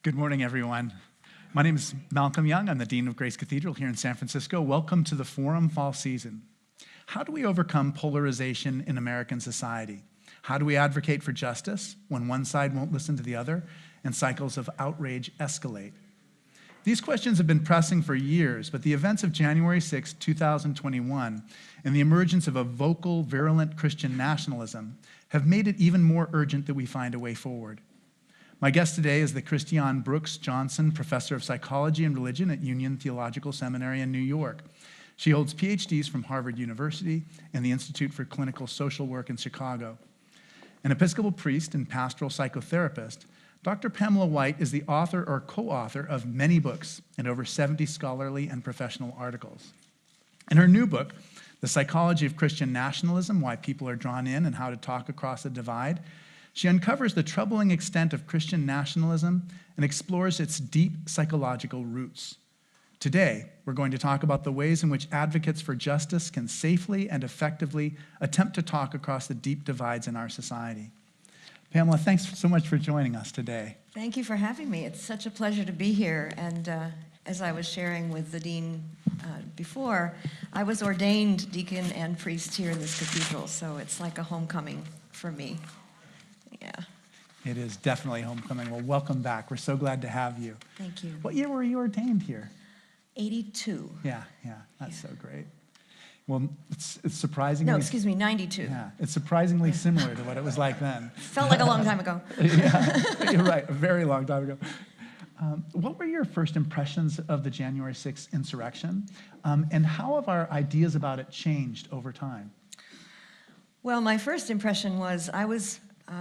Good morning, everyone. My name is Malcolm Young. I'm the Dean of Grace Cathedral here in San Francisco. Welcome to the Forum Fall Season. How do we overcome polarization in American society? How do we advocate for justice when one side won't listen to the other and cycles of outrage escalate? These questions have been pressing for years, but the events of January 6, 2021, and the emergence of a vocal, virulent Christian nationalism have made it even more urgent that we find a way forward. My guest today is the Christiane Brooks Johnson Professor of Psychology and Religion at Union Theological Seminary in New York. She holds PhDs from Harvard University and the Institute for Clinical Social Work in Chicago. An Episcopal priest and pastoral psychotherapist, Dr. Pamela White is the author or co-author of many books and over 70 scholarly and professional articles. In her new book, The Psychology of Christian Nationalism, Why People Are Drawn In and How to Talk Across a Divide, she uncovers the troubling extent of Christian nationalism and explores its deep psychological roots. Today, we're going to talk about the ways in which advocates for justice can safely and effectively attempt to talk across the deep divides in our society. Pamela, thanks so much for joining us today. Thank you for having me. It's such a pleasure to be here. And as I was sharing with the dean before, I was ordained deacon and priest here in this cathedral, so it's like a homecoming for me. Yeah. It is definitely homecoming. Well, welcome back. We're so glad to have you. Thank you. What year were you ordained here? 82. Yeah, that's so great. Well, it's surprisingly... No, excuse me, 92. Yeah, it's surprisingly similar to what it was like then. Felt like a long time ago. Yeah, you're right, a very long time ago. What were your first impressions of the January 6th insurrection, and how have our ideas about it changed over time? Well, my first impression was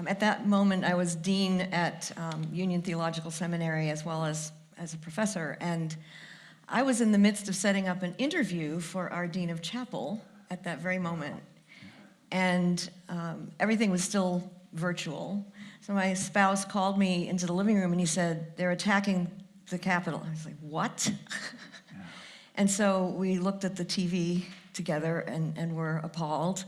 at that moment, I was dean at Union Theological Seminary as well as a professor, and I was in the midst of setting up an interview for our dean of chapel at that very moment, and everything was still virtual. So my spouse called me into the living room and he said, "They're attacking the Capitol." I was like, "What?" Yeah. And so we looked at the TV together and were appalled.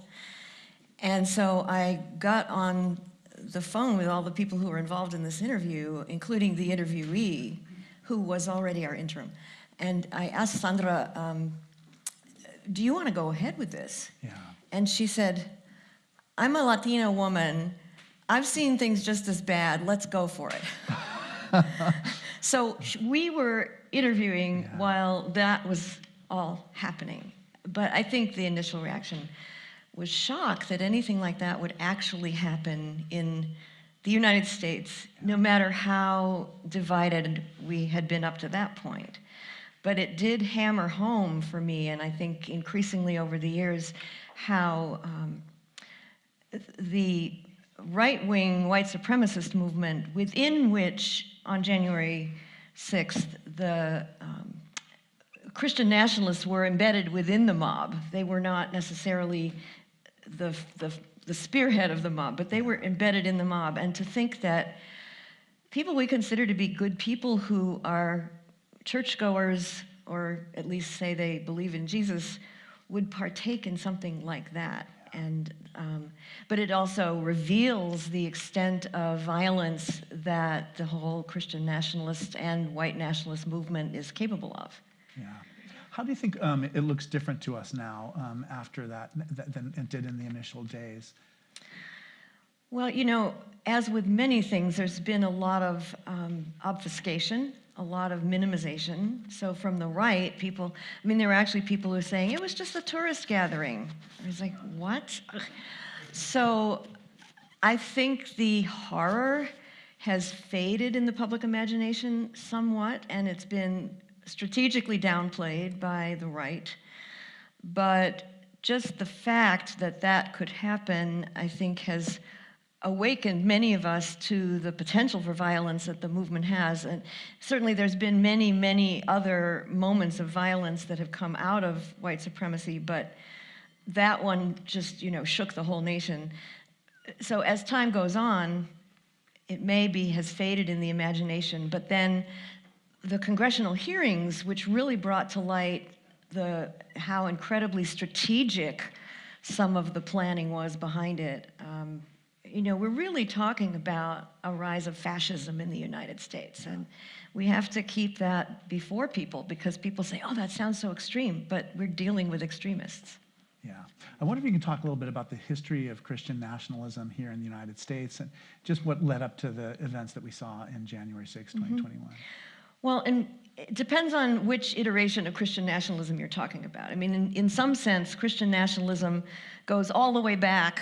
And so I got on the phone with all the people who were involved in this interview, including the interviewee, who was already our interim. And I asked Sandra, do you want to go ahead with this? Yeah. And she said, "I'm a Latina woman. I've seen things just as bad. Let's go for it." So we were interviewing while that was all happening. But I think the initial reaction was shock that anything like that would actually happen in the United States, no matter how divided we had been up to that point. But it did hammer home for me, and I think increasingly over the years, how the right-wing white supremacist movement, within which on January 6th, the Christian nationalists were embedded within the mob. They were not necessarily the spearhead of the mob, but they were embedded in the mob. And to think that people we consider to be good people who are churchgoers, or at least say they believe in Jesus, would partake in something like that. And but it also reveals the extent of violence that the whole Christian nationalist and white nationalist movement is capable of. Yeah. How do you think it looks different to us now after that than it did in the initial days? Well, you know, as with many things, there's been a lot of obfuscation, a lot of minimization. So from the right, there were actually people who were saying, it was just a tourist gathering. I was like, what? So I think the horror has faded in the public imagination somewhat, and it's been strategically downplayed by the right. But just the fact that that could happen, I think, has awakened many of us to the potential for violence that the movement has. And certainly there's been many, many other moments of violence that have come out of white supremacy, but that one just, shook the whole nation. So as time goes on, it maybe has faded in the imagination, but then the congressional hearings, which really brought to light how incredibly strategic some of the planning was behind it, we're really talking about a rise of fascism in the United States. And we have to keep that before people, because people say, oh, that sounds so extreme, but we're dealing with extremists. Yeah. I wonder if you can talk a little bit about the history of Christian nationalism here in the United States and just what led up to the events that we saw in January 6, 2021. Well, and it depends on which iteration of Christian nationalism you're talking about. I mean, in some sense, Christian nationalism goes all the way back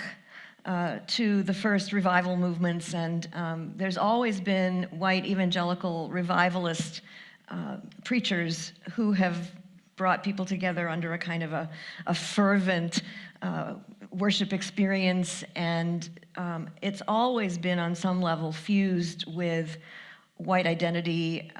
to the first revival movements, and there's always been white evangelical revivalist preachers who have brought people together under a kind of a fervent worship experience, and it's always been on some level fused with white identity,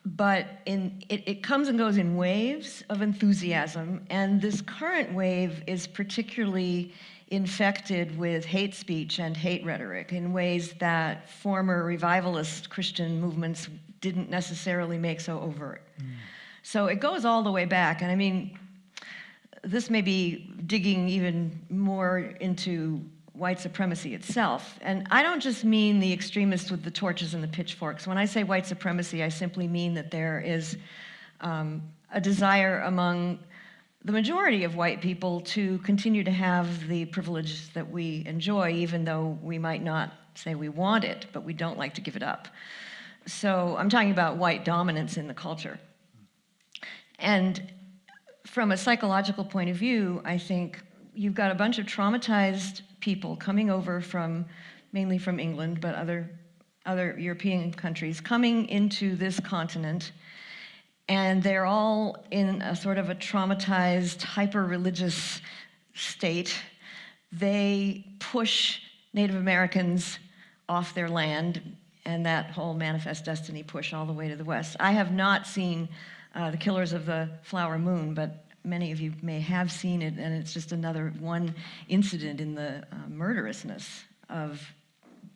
but it comes and goes in waves of enthusiasm, and this current wave is particularly infected with hate speech and hate rhetoric in ways that former revivalist Christian movements didn't necessarily make so overt. So it goes all the way back, and I mean, this may be digging even more into white supremacy itself. And I don't just mean the extremists with the torches and the pitchforks. When I say white supremacy, I simply mean that there is a desire among the majority of white people to continue to have the privileges that we enjoy, even though we might not say we want it, but we don't like to give it up. So I'm talking about white dominance in the culture. And from a psychological point of view, I think you've got a bunch of traumatized people coming over mainly from England, but other European countries, coming into this continent, and they're all in a sort of a traumatized, hyper-religious state. They push Native Americans off their land, and that whole Manifest Destiny push all the way to the west. I have not seen The Killers of the Flower Moon, but many of you may have seen it, and it's just another one incident in the murderousness of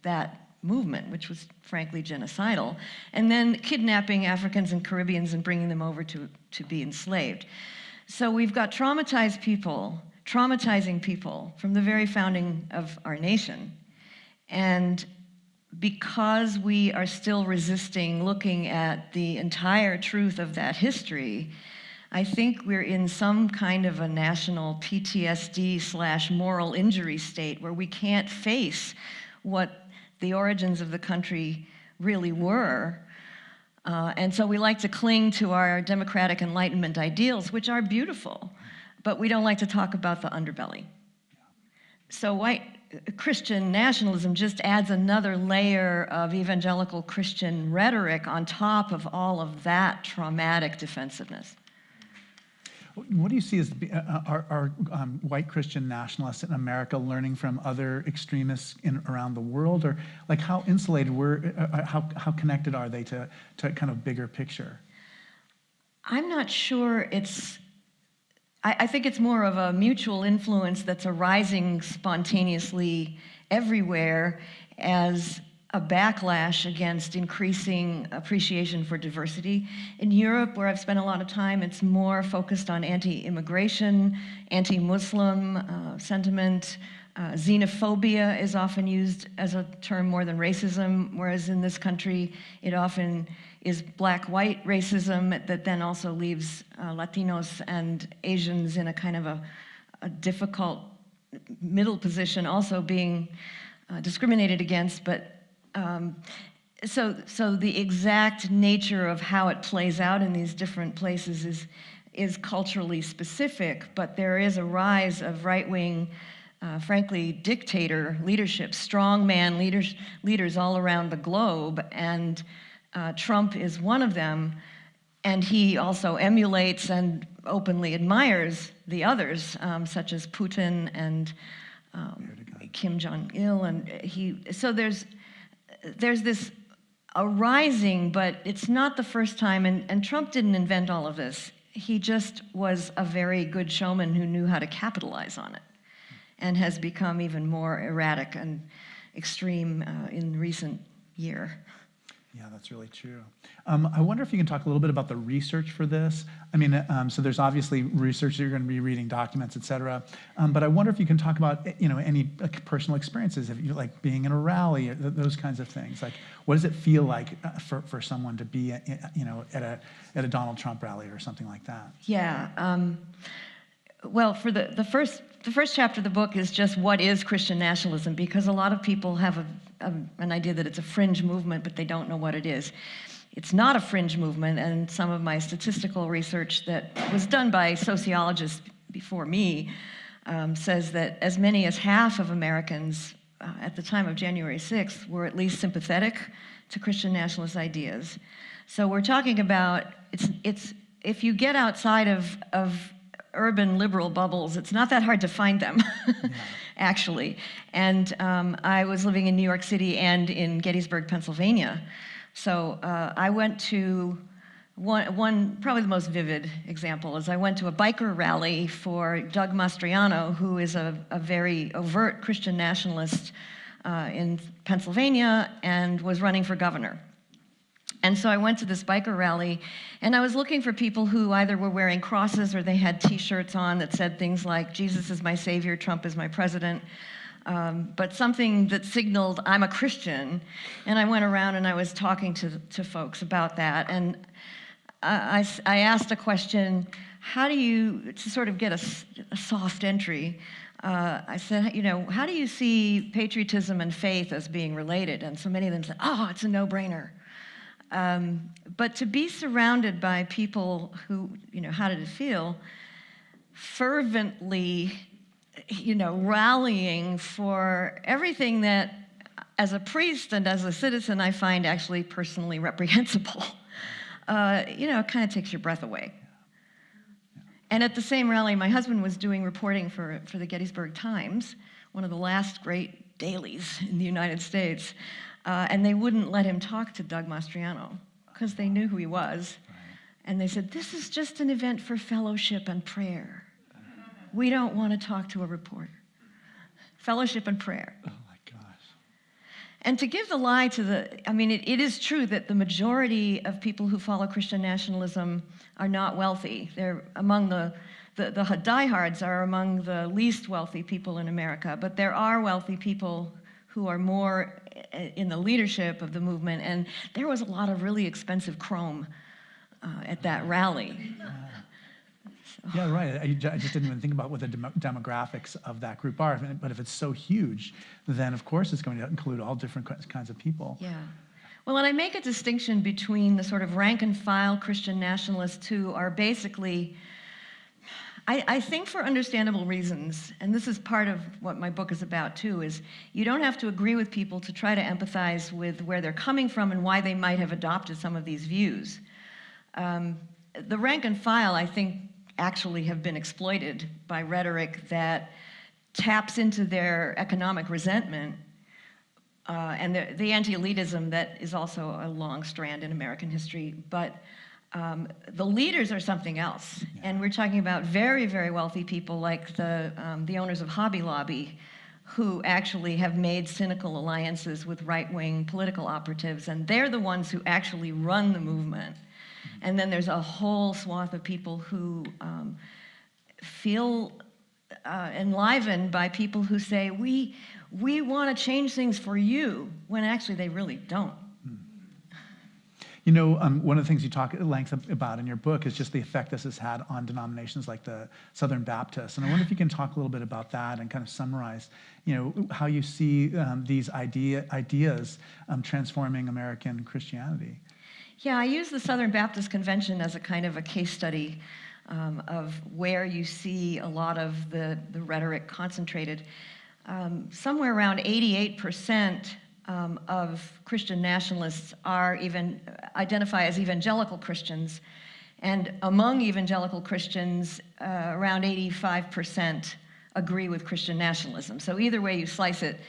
that movement, which was frankly genocidal, and then kidnapping Africans and Caribbeans and bringing them over to be enslaved. So we've got traumatizing people from the very founding of our nation. And because we are still resisting looking at the entire truth of that history, I think we're in some kind of a national PTSD/moral injury state where we can't face what the origins of the country really were. And so we like to cling to our democratic Enlightenment ideals, which are beautiful, but we don't like to talk about the underbelly. So white Christian nationalism just adds another layer of evangelical Christian rhetoric on top of all of that traumatic defensiveness. What do you see as are white Christian nationalists in America learning from other extremists around the world, or like how insulated how connected are they to kind of bigger picture? I'm not sure I think it's more of a mutual influence that's arising spontaneously everywhere as a backlash against increasing appreciation for diversity. In Europe, where I've spent a lot of time, it's more focused on anti-immigration, anti-Muslim sentiment. Xenophobia is often used as a term more than racism, whereas in this country, it often is black-white racism that then also leaves Latinos and Asians in a kind of a difficult middle position, also being discriminated against. But so the exact nature of how it plays out in these different places is culturally specific, but there is a rise of right-wing, frankly, dictator leadership, strongman leaders all around the globe, and Trump is one of them, and he also emulates and openly admires the others, such as Putin and Kim Jong-il, and so there's this arising, but it's not the first time, and Trump didn't invent all of this. He just was a very good showman who knew how to capitalize on it, and has become even more erratic and extreme in recent year. Yeah, that's really true. I wonder if you can talk a little bit about the research for this. I mean, so there's obviously research that you're going to be reading, documents, et cetera. But I wonder if you can talk about, any personal experiences, if you like being in a rally, or those kinds of things. Like, what does it feel like for someone to be, at a Donald Trump rally or something like that? Yeah. Well, for the first chapter of the book is just what is Christian nationalism, because a lot of people have an idea that it's a fringe movement, but they don't know what it is. It's not a fringe movement, and some of my statistical research that was done by sociologists before me says that as many as half of Americans at the time of January 6th were at least sympathetic to Christian nationalist ideas. So we're talking about, it's if you get outside of urban liberal bubbles, it's not that hard to find them, actually. And I was living in New York City and in Gettysburg, Pennsylvania. So I went to one, probably the most vivid example is I went to a biker rally for Doug Mastriano, who is a very overt Christian nationalist in Pennsylvania and was running for governor. And so I went to this biker rally, and I was looking for people who either were wearing crosses or they had T-shirts on that said things like, Jesus is my savior, Trump is my president, but something that signaled I'm a Christian. And I went around and I was talking to folks about that. And I asked a question, how do you, to sort of get a soft entry, I said, how do you see patriotism and faith as being related? And so many of them said, oh, it's a no-brainer. But to be surrounded by people who, how did it feel, fervently, rallying for everything that, as a priest and as a citizen, I find actually personally reprehensible, it kind of takes your breath away. And at the same rally, my husband was doing reporting for the Gettysburg Times, one of the last great dailies in the United States. And they wouldn't let him talk to Doug Mastriano because they knew who he was. Right. And they said, this is just an event for fellowship and prayer. We don't want to talk to a reporter. Fellowship and prayer. Oh my gosh. And to give the lie to it is true that the majority of people who follow Christian nationalism are not wealthy. They're among the diehards are among the least wealthy people in America, but there are wealthy people who are more in the leadership of the movement, and there was a lot of really expensive chrome at that rally. So. Yeah, right. I just didn't even think about what the demographics of that group are, but if it's so huge, then of course it's going to include all different kinds of people. Yeah. Well, and I make a distinction between the sort of rank and file Christian nationalists who are basically, I think for understandable reasons, and this is part of what my book is about too, is you don't have to agree with people to try to empathize with where they're coming from and why they might have adopted some of these views. The rank and file, I think, actually have been exploited by rhetoric that taps into their economic resentment and the anti-elitism that is also a long strand in American history. But the leaders are something else, and we're talking about very, very wealthy people like the owners of Hobby Lobby, who actually have made cynical alliances with right-wing political operatives, and they're the ones who actually run the movement. And then there's a whole swath of people who feel enlivened by people who say, we want to change things for you, when actually they really don't. One of the things you talk at length about in your book is just the effect this has had on denominations like the Southern Baptists. And I wonder if you can talk a little bit about that and kind of summarize, how you see these ideas transforming American Christianity. Yeah, I use the Southern Baptist Convention as a kind of a case study of where you see a lot of the rhetoric concentrated. Somewhere around 88% of Christian nationalists identify as evangelical Christians, and among evangelical Christians, around 85% agree with Christian nationalism. So either way you slice it,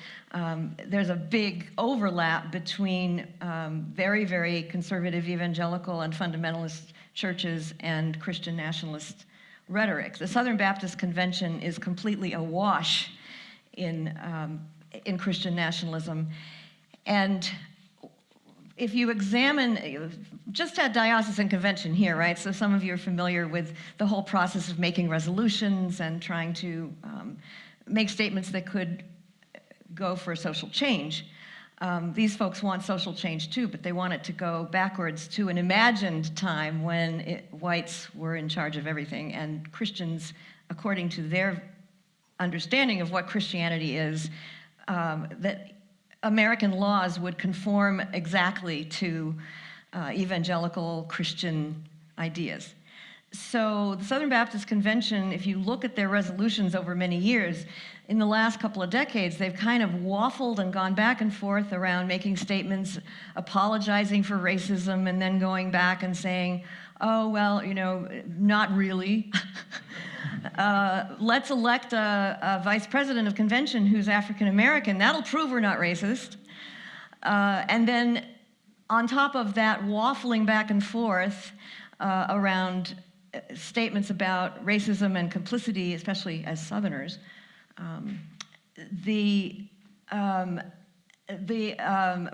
there's a big overlap between very, very conservative evangelical and fundamentalist churches and Christian nationalist rhetoric. The Southern Baptist Convention is completely awash in Christian nationalism. And if you examine, just had diocesan convention here, right? So some of you are familiar with the whole process of making resolutions and trying to make statements that could go for social change. These folks want social change too, but they want it to go backwards to an imagined time when whites were in charge of everything, and Christians, according to their understanding of what Christianity is, that American laws would conform exactly to evangelical Christian ideas. So the Southern Baptist Convention, if you look at their resolutions over many years, in the last couple of decades, they've kind of waffled and gone back and forth around making statements, apologizing for racism, and then going back and saying, oh, well, you know, not really. Let's elect a vice president of convention who's African American. That'll prove we're not racist. And then on top of that, waffling back and forth around statements about racism and complicity, especially as Southerners, the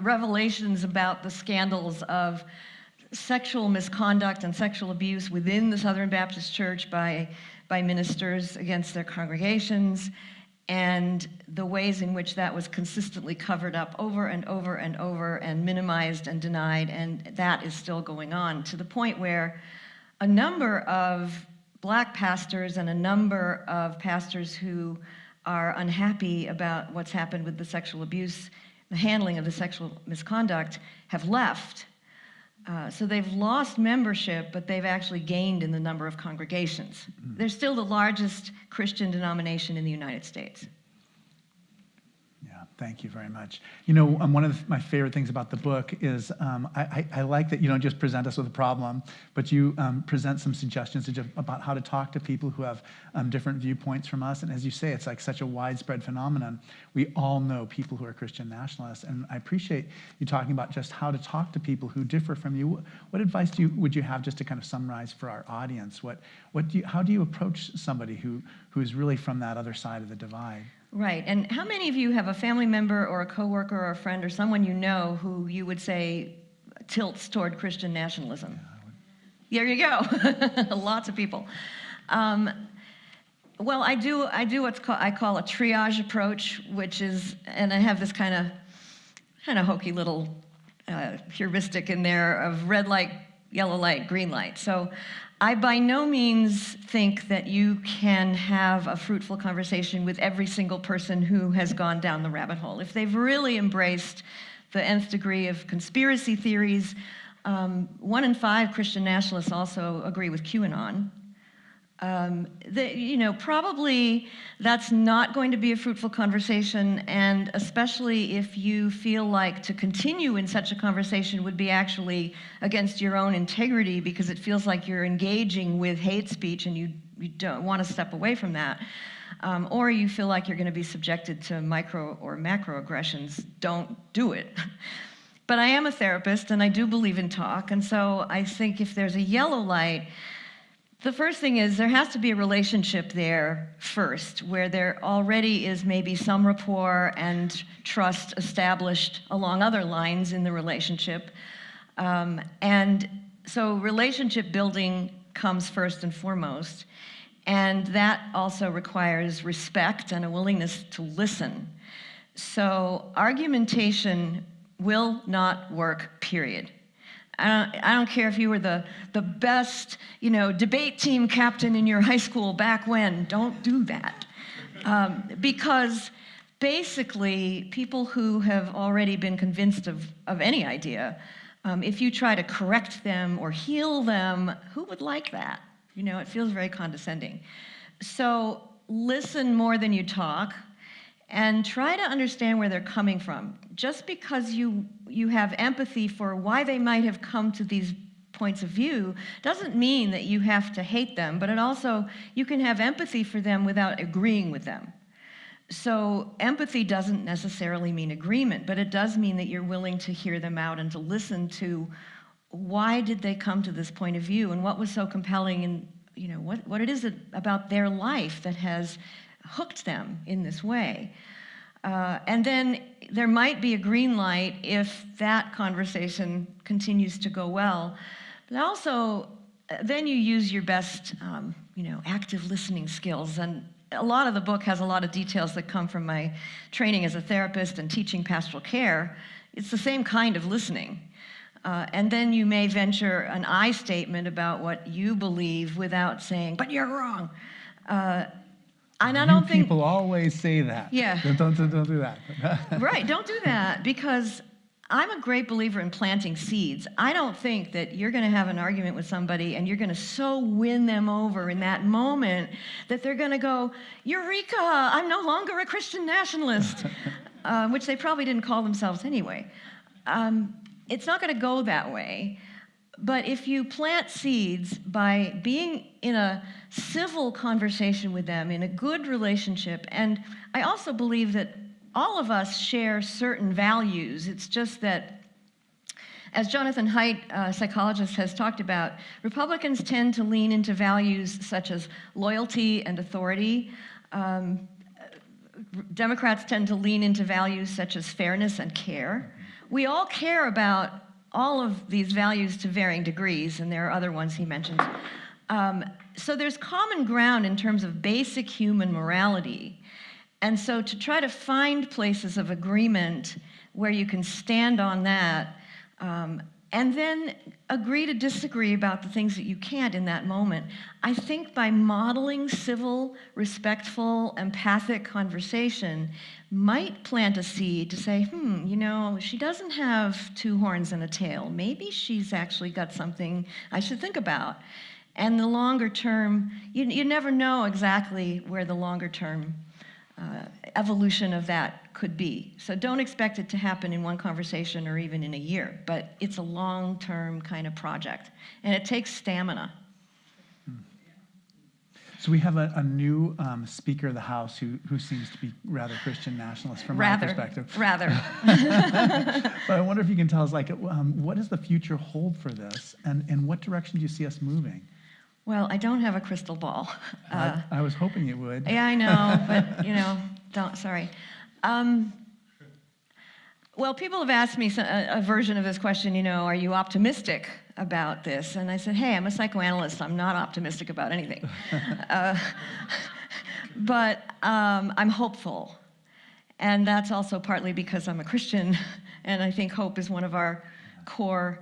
revelations about the scandals of sexual misconduct and sexual abuse within the Southern Baptist Church by ministers against their congregations, and the ways in which that was consistently covered up over and over and over and minimized and denied, and that is still going on to the point where a number of black pastors and a number of pastors who are unhappy about what's happened with the sexual abuse, the handling of the sexual misconduct, have left. So they've lost membership, but they've actually gained in the number of congregations. They're still the largest Christian denomination in the United States. Yeah, thank you very much. You know, one of my favorite things about the book is I like that you don't just present us with a problem, but you present some suggestions about how to talk to people who have different viewpoints from us. And as you say, it's like such a widespread phenomenon. We all know people who are Christian nationalists, and I appreciate you talking about just how to talk to people who differ from you. What advice would you have, just to kind of summarize for our audience? How do you approach somebody who is really from that other side of the divide? Right, and how many of you have a family member or a coworker or a friend or someone you know who you would say tilts toward Christian nationalism? Yeah, there you go. Lots of people. Well, I do I call a triage approach, which is, and I have this kind of hokey little heuristic in there of red light, yellow light, green light. So I by no means think that you can have a fruitful conversation with every single person who has gone down the rabbit hole. If they've really embraced the nth degree of conspiracy theories, 1 in 5 Christian nationalists also agree with QAnon. Probably that's not going to be a fruitful conversation, and especially if you feel like to continue in such a conversation would be actually against your own integrity, because it feels like you're engaging with hate speech and you don't want to step away from that, or you feel like you're going to be subjected to micro or macro aggressions. Don't do it. But I am a therapist and I do believe in talk, and so I think if there's a yellow light, the first thing is there has to be a relationship there first, where there already is maybe some rapport and trust established along other lines in the relationship. And so relationship building comes first and foremost. And that also requires respect and a willingness to listen. So argumentation will not work, period. I don't care if you were the best, debate team captain in your high school back when. Don't do that. Because basically, people who have already been convinced of any idea, if you try to correct them or heal them, who would like that? It feels very condescending. So listen more than you talk, and try to understand where they're coming from. Just because you have empathy for why they might have come to these points of view doesn't mean that you have to hate them, but you can have empathy for them without agreeing with them. So empathy doesn't necessarily mean agreement, but it does mean that you're willing to hear them out and to listen to why did they come to this point of view, and what was so compelling, and what it is about their life that has hooked them in this way. And then there might be a green light if that conversation continues to go well. But also, then you use your best, active listening skills. And a lot of the book has a lot of details that come from my training as a therapist and teaching pastoral care. It's the same kind of listening. And then you may venture an I statement about what you believe without saying, but you're wrong. And I don't think people always say that. Yeah. Don't do that. Right, don't do that, because I'm a great believer in planting seeds. I don't think that you're going to have an argument with somebody and you're going to so win them over in that moment that they're going to go, Eureka, I'm no longer a Christian nationalist, which they probably didn't call themselves anyway. It's not going to go that way. But if you plant seeds by being in a civil conversation with them, in a good relationship, and I also believe that all of us share certain values. It's just that, as Jonathan Haidt, a psychologist, has talked about, Republicans tend to lean into values such as loyalty and authority. Democrats tend to lean into values such as fairness and care. We all care about all of these values to varying degrees, and there are other ones he mentions. So there's common ground in terms of basic human morality. And so to try to find places of agreement where you can stand on that, and then agree to disagree about the things that you can't in that moment, I think by modeling civil, respectful, empathic conversation might plant a seed to say, she doesn't have two horns and a tail. Maybe she's actually got something I should think about. And the longer term, you never know exactly where the longer term evolution of that could be. So don't expect it to happen in one conversation or even in a year, but it's a long-term kind of project, and it takes stamina. So we have a new Speaker of the House who seems to be rather Christian nationalist from my perspective. Rather. But I wonder if you can tell us, what does the future hold for this, and what direction do you see us moving? Well, I don't have a crystal ball. I was hoping you would. Yeah, I know, but, sorry. Well, people have asked me a version of this question, are you optimistic about this? And I said, hey, I'm a psychoanalyst. I'm not optimistic about anything. But I'm hopeful. And that's also partly because I'm a Christian, and I think hope is one of our core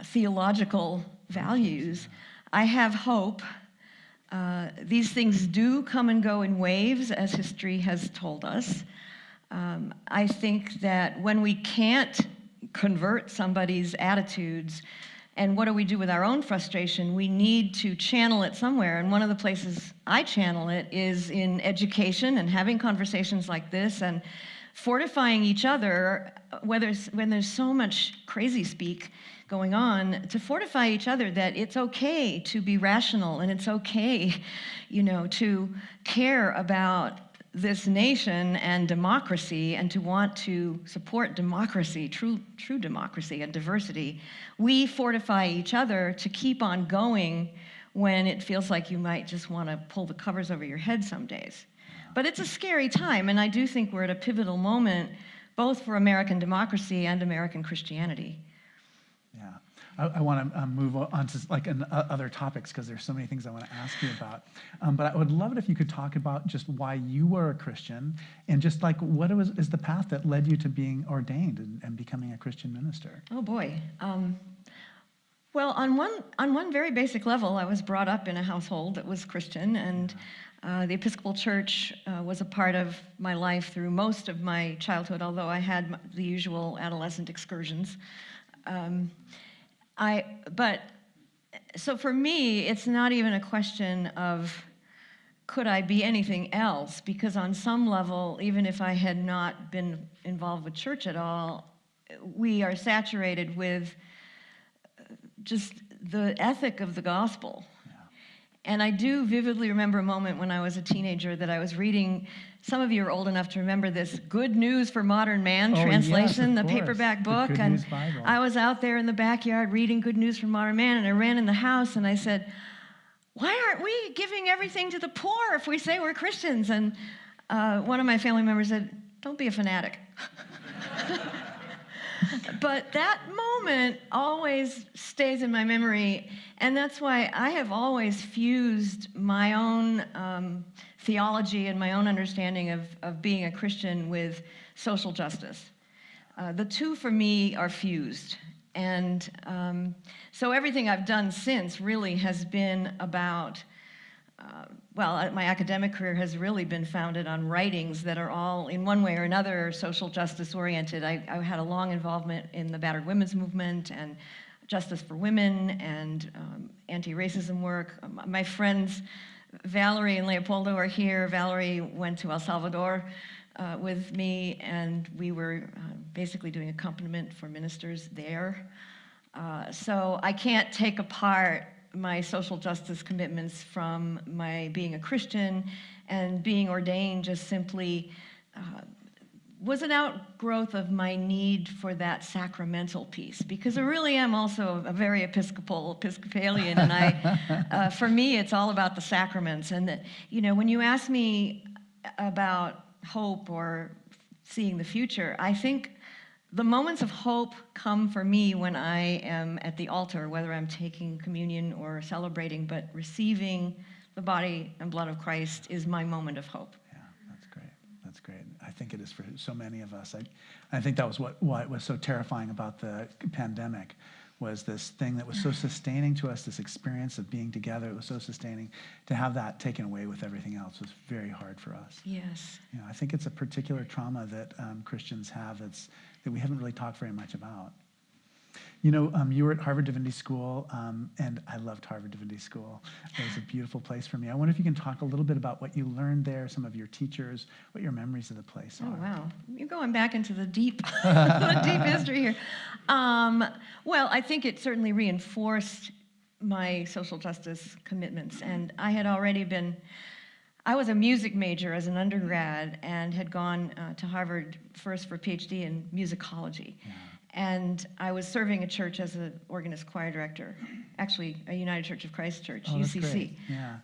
theological values. I have hope. These things do come and go in waves, as history has told us. I think that when we can't convert somebody's attitudes, and what do we do with our own frustration, we need to channel it somewhere. And one of the places I channel it is in education and having conversations like this and fortifying each other, when there's so much crazy speak going on, to fortify each other that it's okay to be rational and it's okay, to care about this nation and democracy and to want to support democracy, true democracy and diversity. We fortify each other to keep on going when it feels like you might just want to pull the covers over your head some days. But it's a scary time, and I do think we're at a pivotal moment, both for American democracy and American Christianity. Yeah. I want to move on to other topics because there's so many things I want to ask you about. But I would love it if you could talk about just why you were a Christian and just what is the path that led you to being ordained and becoming a Christian minister. Oh boy. Well, on one very basic level, I was brought up in a household that was Christian, and the Episcopal Church was a part of my life through most of my childhood, although I had the usual adolescent excursions. So for me, it's not even a question of could I be anything else, because on some level, even if I had not been involved with church at all, we are saturated with just the ethic of the gospel. Yeah. And I do vividly remember a moment when I was a teenager that I was reading, some of you are old enough to remember this, Good News for Modern Man translation, yes, the paperback book. Good News Bible. I was out there in the backyard reading Good News for Modern Man, and I ran in the house and I said, why aren't we giving everything to the poor if we say we're Christians? And one of my family members said, don't be a fanatic. But that moment always stays in my memory, and that's why I have always fused my own theology and my own understanding of being a Christian with social justice. The two, for me, are fused. And so everything I've done since really has been about, my academic career has really been founded on writings that are all, in one way or another, social justice oriented. I had a long involvement in the battered women's movement and justice for women and anti-racism work. My friends Valerie and Leopoldo are here. Valerie went to El Salvador with me, and we were basically doing accompaniment for ministers there. So I can't take apart my social justice commitments from my being a Christian, and being ordained just simply was an outgrowth of my need for that sacramental piece, because I really am also a very Episcopalian, and for me, it's all about the sacraments. And that, when you ask me about hope or seeing the future, I think the moments of hope come for me when I am at the altar, whether I'm taking communion or celebrating, but receiving the body and blood of Christ is my moment of hope. Yeah, that's great. That's great. I think it is for so many of us. I think that was what was so terrifying about the pandemic, was this thing that was so sustaining to us, this experience of being together. It was so sustaining. To have that taken away with everything else was very hard for us. Yes. I think it's a particular trauma that Christians have that we haven't really talked very much about. You were at Harvard Divinity School, and I loved Harvard Divinity School. It was a beautiful place for me. I wonder if you can talk a little bit about what you learned there, some of your teachers, what your memories of the place are. Oh, wow. You're going back into the deep, the deep history here. Well, I think it certainly reinforced my social justice commitments. And I had already I was a music major as an undergrad and had gone to Harvard first for a PhD in musicology. Yeah. And I was serving a church as an organist choir director, actually a United Church of Christ church, UCC. Yeah.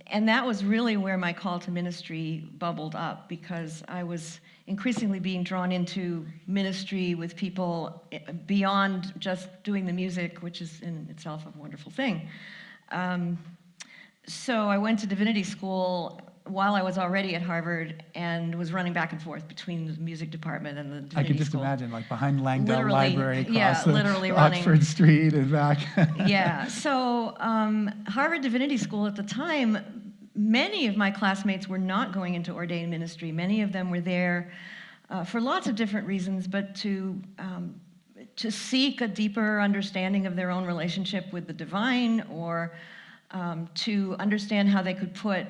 And that was really where my call to ministry bubbled up, because I was increasingly being drawn into ministry with people beyond just doing the music, which is in itself a wonderful thing. So I went to divinity school while I was already at Harvard, and was running back and forth between the music department and the divinity I could just school. imagine, like behind Langdale Library, across literally Oxford running. Street and back. Yeah, so Harvard Divinity School at the time, many of my classmates were not going into ordained ministry. Many of them were there for lots of different reasons, but to seek a deeper understanding of their own relationship with the divine, or to understand how they could put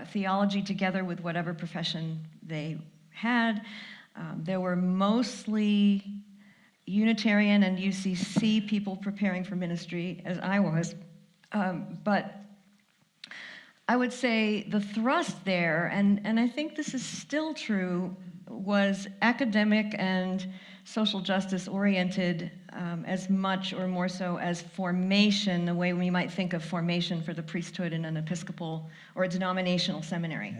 theology together with whatever profession they had. There were mostly Unitarian and UCC people preparing for ministry, as I was. But I would say the thrust there, and I think this is still true, was academic and social justice oriented as much or more so as formation, the way we might think of formation for the priesthood in an Episcopal or a denominational seminary.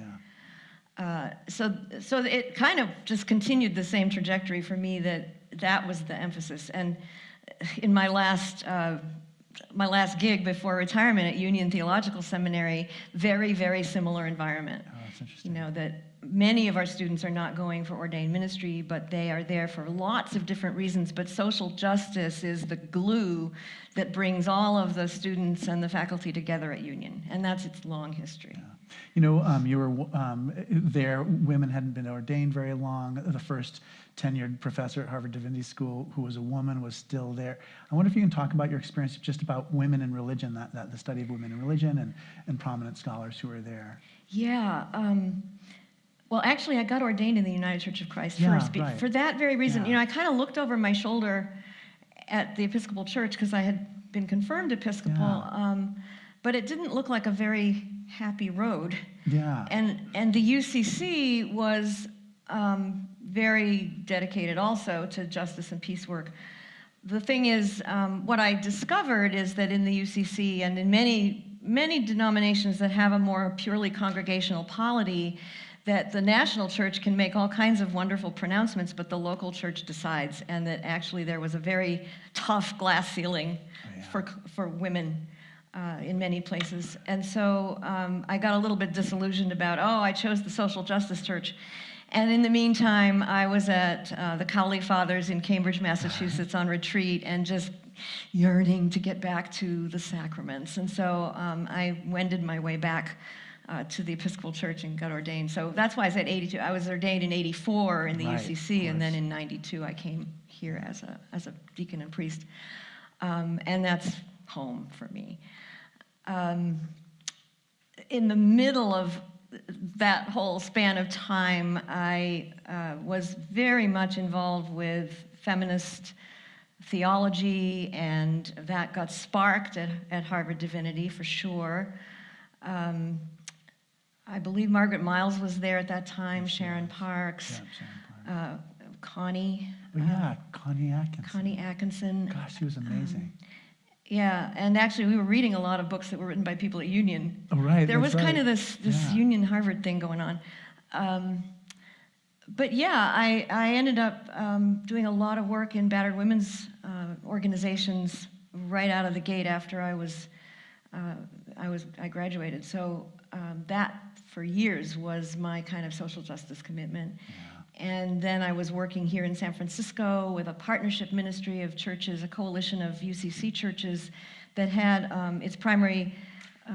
Yeah. So it kind of just continued the same trajectory for me, that was the emphasis. And in my last gig before retirement at Union Theological Seminary, very, very similar environment. Oh, that's interesting. That many of our students are not going for ordained ministry, but they are there for lots of different reasons. But social justice is the glue that brings all of the students and the faculty together at Union, and that's its long history. Yeah. You were there, women hadn't been ordained very long. The first tenured professor at Harvard Divinity School, who was a woman, was still there. I wonder if you can talk about your experience just about women in religion, that the study of women in religion, and prominent scholars who were there. Yeah. Well, actually, I got ordained in the United Church of Christ first. Right. For that very reason, Yeah. I kind of looked over my shoulder at the Episcopal Church because I had been confirmed Episcopal, but it didn't look like a very happy road. Yeah. And the UCC was very dedicated also to justice and peace work. The thing is, what I discovered is that in the UCC and in many denominations that have a more purely congregational polity, that the national church can make all kinds of wonderful pronouncements, but the local church decides, and that actually there was a very tough glass ceiling for women in many places. And so I got a little bit disillusioned about, I chose the social justice church. And in the meantime, I was at the Cowley Fathers in Cambridge, Massachusetts on retreat, and just yearning to get back to the sacraments. And so I wended my way back to the Episcopal Church and got ordained. So that's why I said 82. I was ordained in 84 in the UCC, and then in 92 I came here as a deacon and priest. And that's home for me. In the middle of that whole span of time, I was very much involved with feminist theology, and that got sparked at Harvard Divinity for sure. I believe Margaret Miles was there at that time, Sharon Parks, Connie. Connie Atkinson. Connie Atkinson. Gosh, she was amazing. Yeah, and actually we were reading a lot of books that were written by people at Union. Oh, right. There was kind of this Union Harvard thing going on. But yeah, I ended up doing a lot of work in battered women's organizations right out of the gate after I graduated. So that for years was my kind of social justice commitment. Yeah. And then I was working here in San Francisco with a partnership ministry of churches, a coalition of UCC churches that had its primary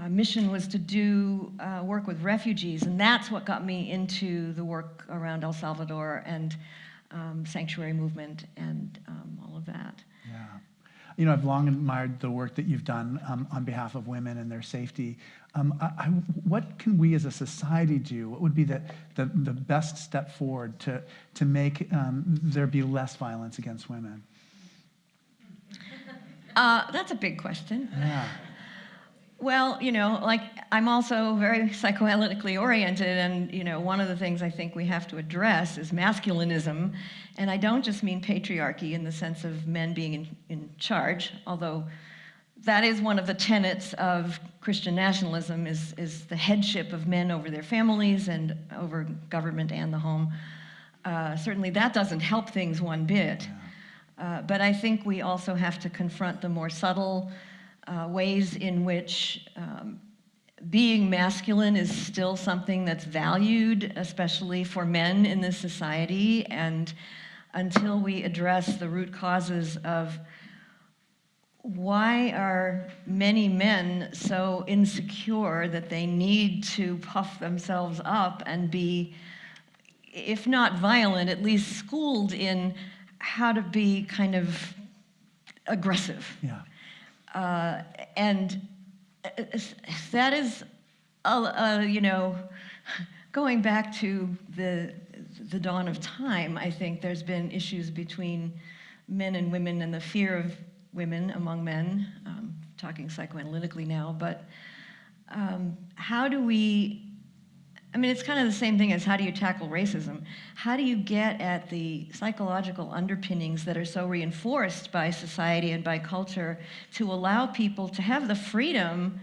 mission was to do work with refugees, and that's what got me into the work around El Salvador and sanctuary movement and all of that. Yeah. You know, I've long admired the work that you've done on behalf of women and their safety. What can we as a society do? What would be the best step forward to make there be less violence against women? That's a big question. Yeah. Well, you know, like I'm also very psychoanalytically oriented, and you know, one of the things I think we have to address is masculinism, and I don't just mean patriarchy in the sense of men being in charge, although that is one of the tenets of Christian nationalism is the headship of men over their families and over government and the home. Certainly that doesn't help things one bit, but I think we also have to confront the more subtle ways in which being masculine is still something that's valued, especially for men in this society, and until we address the root causes of why are many men so insecure that they need to puff themselves up and be, if not violent, at least schooled in how to be kind of aggressive. Yeah. And that is, you know, going back to the dawn of time, I think there's been issues between men and women and the fear of women among men, talking psychoanalytically now, but how do we, I mean, it's kind of the same thing as how do you tackle racism? How do you get at the psychological underpinnings that are so reinforced by society and by culture to allow people to have the freedom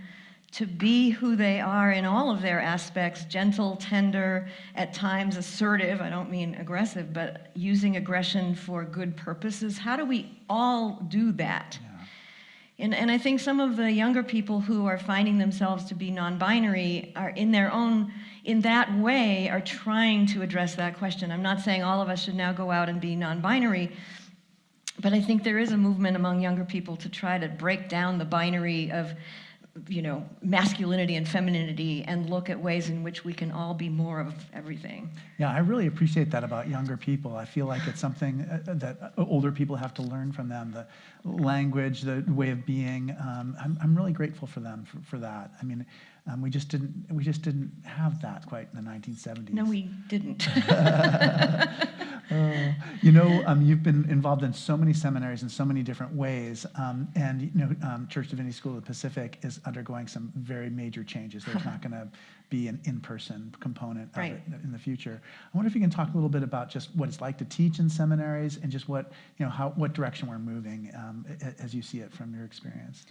to be who they are in all of their aspects, gentle, tender, at times assertive, I don't mean aggressive, but using aggression for good purposes? How do we all do that? Yeah. And I think some of the younger people who are finding themselves to be non-binary are in that way, are trying to address that question. I'm not saying all of us should now go out and be non-binary, but I think there is a movement among younger people to try to break down the binary of, you know, masculinity and femininity and look at ways in which we can all be more of everything. Yeah, I really appreciate that about younger people. I feel like it's something that older people have to learn from them, the language, the way of being. I'm really grateful for them for that. I mean, we just didn't have that quite in the 1970s. No, we didn't. You know, you've been involved in so many seminaries in so many different ways, and you know, Church Divinity School of the Pacific is undergoing some very major changes. There's not going to be an in-person component of it in the future. I wonder if you can talk a little bit about just what it's like to teach in seminaries and just what direction we're moving as you see it from your experience.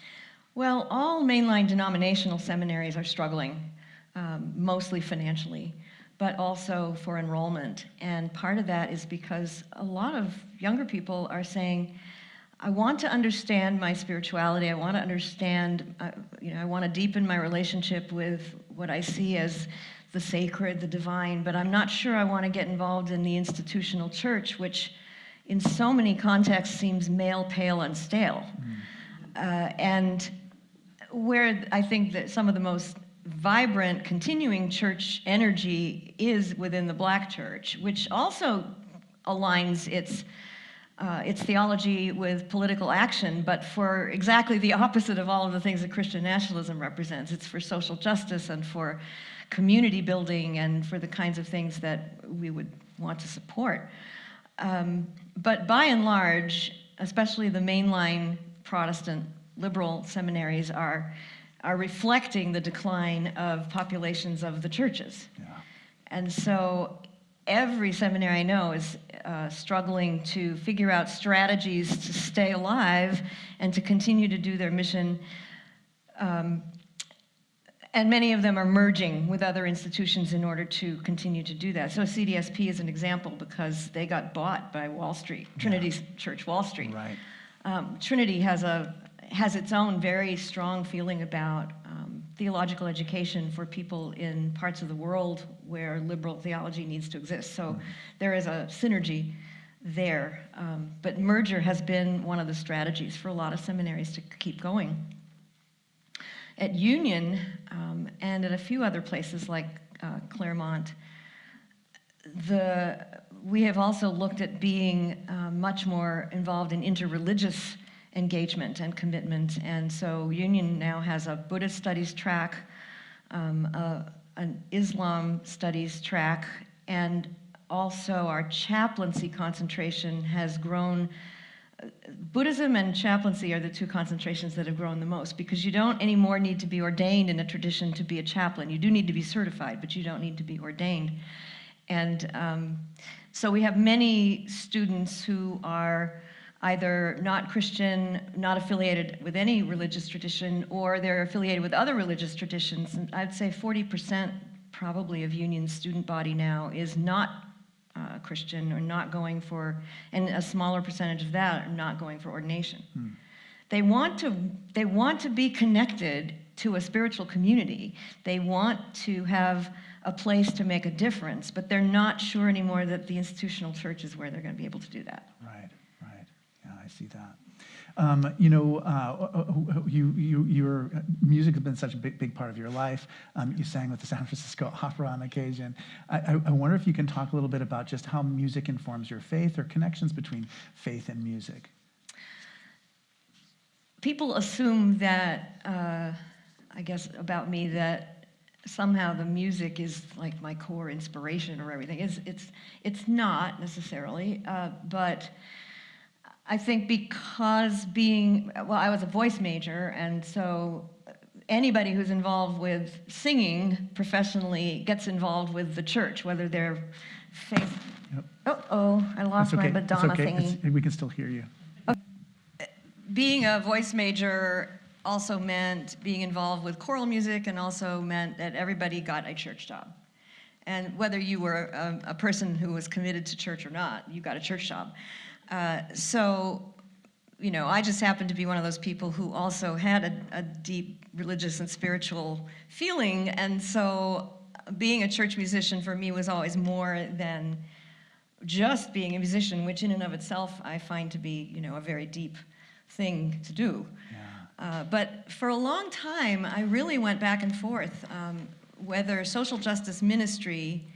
Well, all mainline denominational seminaries are struggling, mostly financially. but also for enrollment. And part of that is because a lot of younger people are saying, I want to understand my spirituality. I want to understand, I want to deepen my relationship with what I see as the sacred, the divine, but I'm not sure I want to get involved in the institutional church, which in so many contexts seems male, pale, and stale. And where I think that some of the most vibrant, continuing church energy is within the Black church, which also aligns its theology with political action, but for exactly the opposite of all of the things that Christian nationalism represents. It's for social justice and for community building and for the kinds of things that we would want to support. But by and large, especially the mainline Protestant liberal seminaries are reflecting the decline of populations of the churches. Yeah. And so every seminary I know is struggling to figure out strategies to stay alive and to continue to do their mission. And many of them are merging with other institutions in order to continue to do that. So CDSP is an example because they got bought by Wall Street, Trinity's Church Wall Street. Right. Trinity has its own very strong feeling about theological education for people in parts of the world where liberal theology needs to exist. So there is a synergy there. But merger has been one of the strategies for a lot of seminaries to keep going. At Union and at a few other places like Claremont, we have also looked at being much more involved in interreligious engagement and commitment. And so Union now has a Buddhist studies track, an Islam studies track, and also our chaplaincy concentration has grown. Buddhism and chaplaincy are the two concentrations that have grown the most because you don't anymore need to be ordained in a tradition to be a chaplain. You do need to be certified, but you don't need to be ordained. And so we have many students who are either not Christian, not affiliated with any religious tradition, or they're affiliated with other religious traditions. And I'd say 40% probably of Union's student body now is not Christian or not going for, and a smaller percentage of that are not going for ordination. They want to be connected to a spiritual community. They want to have a place to make a difference, but they're not sure anymore that the institutional church is where they're going to be able to do that. Right. Yeah, I see that. Your music has been such a big part of your life. You sang with the San Francisco Opera on occasion. I wonder if you can talk a little bit about just how music informs your faith or connections between faith and music. People assume that, I guess about me, that somehow the music is like my core inspiration or everything. It's not necessarily, but I think because I was a voice major, and so anybody who's involved with singing professionally gets involved with the church, whether they're faith. Yep. I lost my Madonna thingy. We can still hear you. Being a voice major also meant being involved with choral music, and also meant that everybody got a church job. And whether you were a person who was committed to church or not, you got a church job. So, I just happened to be one of those people who also had a deep religious and spiritual feeling, and so being a church musician for me was always more than just being a musician, which in and of itself I find to be, a very deep thing to do. Yeah. But for a long time, I really went back and forth, whether social justice ministry,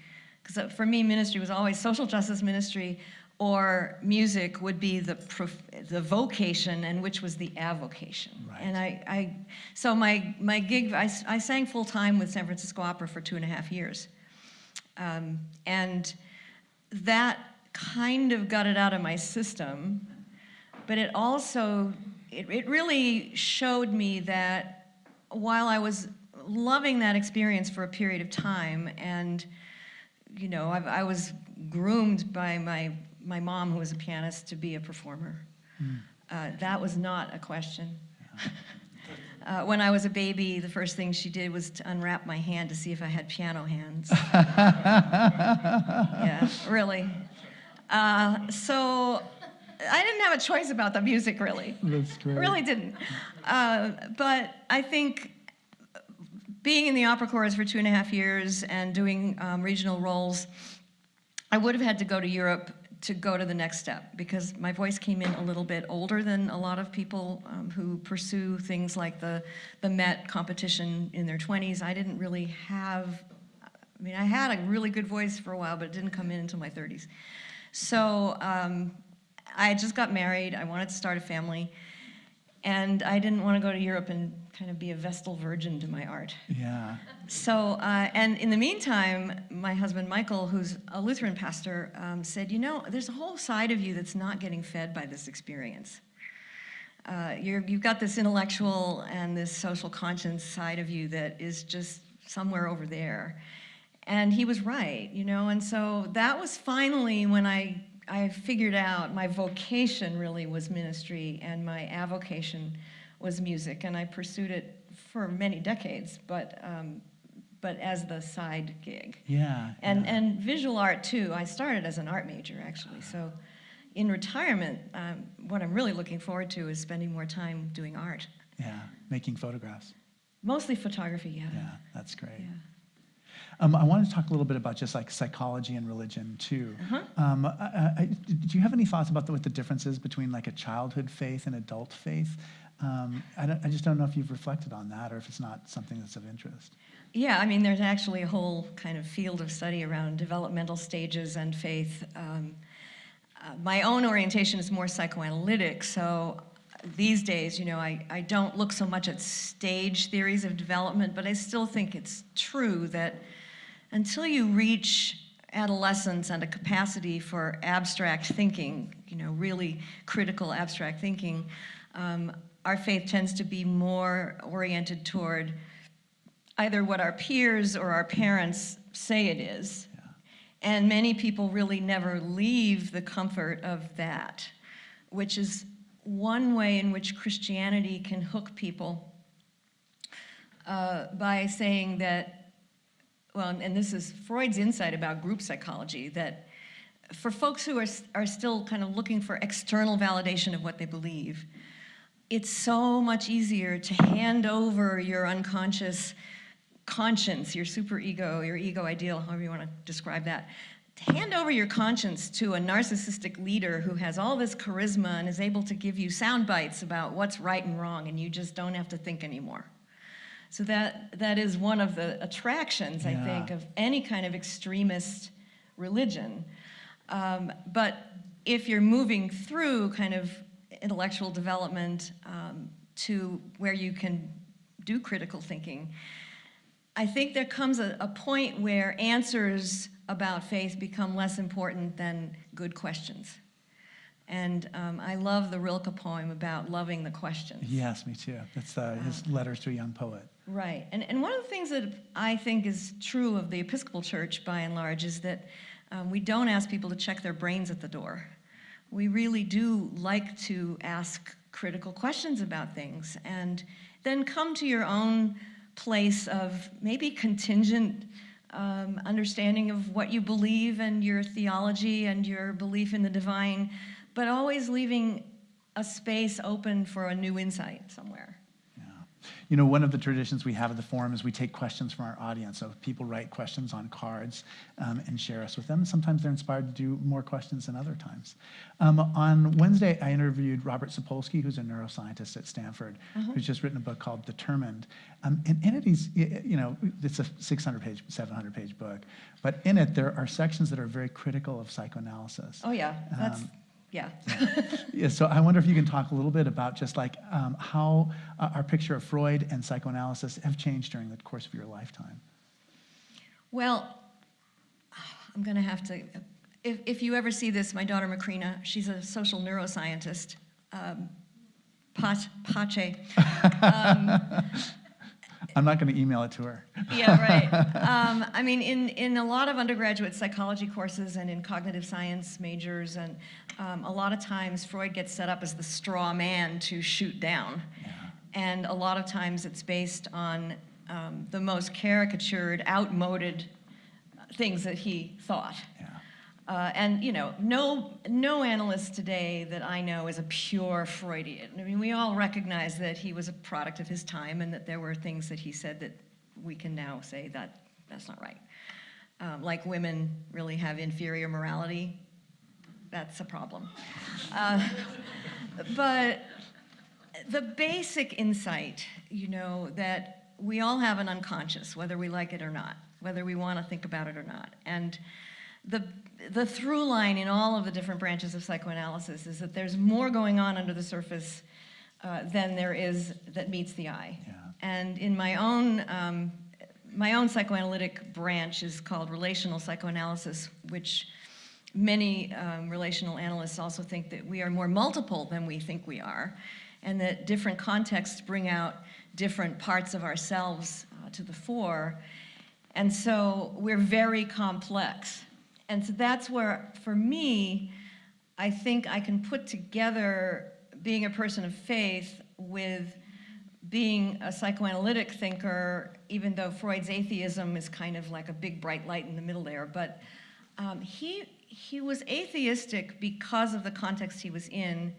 because for me ministry was always social justice ministry, or music would be the vocation, and which was the avocation. Right. And so my gig, I sang full time with San Francisco Opera for 2.5 years. And that kind of got it out of my system, but it also, it really showed me that while I was loving that experience for a period of time, and I was groomed by my mom, who was a pianist, to be a performer. That was not a question. When I was a baby, the first thing she did was to unwrap my hand to see if I had piano hands. Yeah, really. So I didn't have a choice about the music, really. That's great. Really didn't. But I think being in the opera chorus for 2.5 years and doing regional roles, I would have had to go to Europe to go to the next step, because my voice came in a little bit older than a lot of people who pursue things like the Met competition in their 20s. I didn't really have, I mean, I had a really good voice for a while, but it didn't come in until my 30s. So I just got married, I wanted to start a family, and I didn't want to go to Europe and kind of be a Vestal virgin to my art. Yeah. So, and in the meantime, my husband Michael, who's a Lutheran pastor, said, you know, there's a whole side of you that's not getting fed by this experience. You've got this intellectual and this social conscience side of you that is just somewhere over there. And he was right, you know, and so that was finally when I figured out my vocation really was ministry and my avocation was music, and I pursued it for many decades, but as the side gig. Yeah. And visual art too. I started as an art major, actually. So in retirement, what I'm really looking forward to is spending more time doing art. Yeah, making photographs. Mostly photography, yeah. Yeah, that's great. Yeah. I wanted to talk a little bit about just like psychology and religion too. Do you have any thoughts about what the difference is between like a childhood faith and adult faith? I just don't know if you've reflected on that or if it's not something that's of interest. Yeah, I mean, there's actually a whole kind of field of study around developmental stages and faith. My own orientation is more psychoanalytic, so these days, you know, I don't look so much at stage theories of development, but I still think it's true that until you reach adolescence and a capacity for abstract thinking, you know, really critical abstract thinking, our faith tends to be more oriented toward either what our peers or our parents say it is. Yeah. And many people really never leave the comfort of that, which is one way in which Christianity can hook people by saying that, well, and this is Freud's insight about group psychology, that for folks who are still kind of looking for external validation of what they believe, it's so much easier to hand over your unconscious conscience, your superego, your ego ideal, however you want to describe that, to hand over your conscience to a narcissistic leader who has all this charisma and is able to give you sound bites about what's right and wrong, and you just don't have to think anymore. So that is one of the attractions, I think, of any kind of extremist religion. But if you're moving through kind of intellectual development to where you can do critical thinking, I think there comes a point where answers about faith become less important than good questions. And I love the Rilke poem about loving the questions. Yes, me too. That's his Letters to a Young Poet. Right. And one of the things that I think is true of the Episcopal Church, by and large, is that we don't ask people to check their brains at the door. We really do like to ask critical questions about things and then come to your own place of maybe contingent understanding of what you believe and your theology and your belief in the divine, but always leaving a space open for a new insight somewhere. You know, one of the traditions we have at the forum is we take questions from our audience. So people write questions on cards and share us with them. Sometimes they're inspired to do more questions than other times. On Wednesday, I interviewed Robert Sapolsky, who's a neuroscientist at Stanford, who's just written a book called Determined. And in it, you know, it's a 600-page, 700-page book. But in it, there are sections that are very critical of psychoanalysis. Oh, yeah. That's... Yeah. Yeah. So I wonder if you can talk a little bit about just like how our picture of Freud and psychoanalysis have changed during the course of your lifetime. Well, I'm going to have to, if you ever see this, my daughter Macrina, she's a social neuroscientist, Pache. I'm not going to email it to her. Yeah, right. I mean, in a lot of undergraduate psychology courses and in cognitive science majors, and a lot of times Freud gets set up as the straw man to shoot down. Yeah. And a lot of times it's based on the most caricatured, outmoded things that he thought. Yeah. And no analyst today that I know is a pure Freudian. I mean, we all recognize that he was a product of his time and that there were things that he said that we can now say that that's not right. Like women really have inferior morality. That's a problem. But the basic insight, that we all have an unconscious, whether we like it or not, whether we want to think about it or not. And the through line in all of the different branches of psychoanalysis is that there's more going on under the surface than there is that meets the eye. Yeah. And in my own psychoanalytic branch is called relational psychoanalysis, which many relational analysts also think that we are more multiple than we think we are, and that different contexts bring out different parts of ourselves to the fore. And so we're very complex. And so that's where, for me, I think I can put together being a person of faith with being a psychoanalytic thinker, even though Freud's atheism is kind of like a big bright light in the middle there. But he was atheistic because of the context he was in,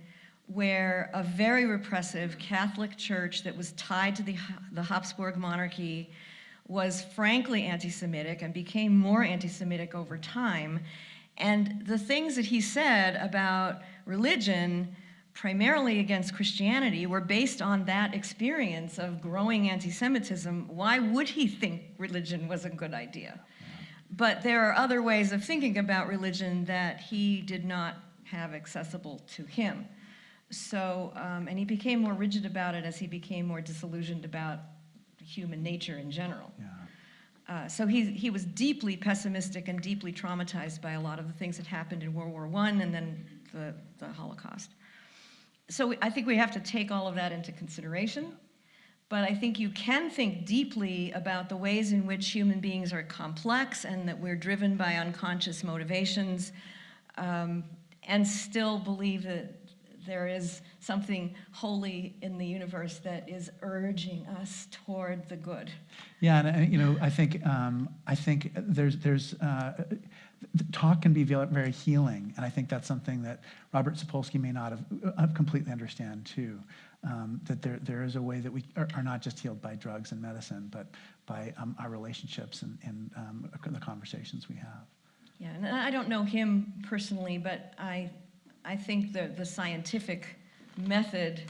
where a very repressive Catholic Church that was tied to the Habsburg monarchy was frankly anti-Semitic and became more anti-Semitic over time. And the things that he said about religion, primarily against Christianity, were based on that experience of growing anti-Semitism. Why would he think religion was a good idea? But there are other ways of thinking about religion that he did not have accessible to him. So, and he became more rigid about it as he became more disillusioned about human nature in general. Yeah. So he was deeply pessimistic and deeply traumatized by a lot of the things that happened in World War I and then the Holocaust. So I think we have to take all of that into consideration. But I think you can think deeply about the ways in which human beings are complex and that we're driven by unconscious motivations, and still believe that there is something holy in the universe that is urging us toward the good. Yeah, and I think there's talk can be very healing, and I think that's something that Robert Sapolsky may not have completely understand too. That there is a way that we are not just healed by drugs and medicine, but by our relationships and the conversations we have. Yeah, and I don't know him personally, but I think the scientific method,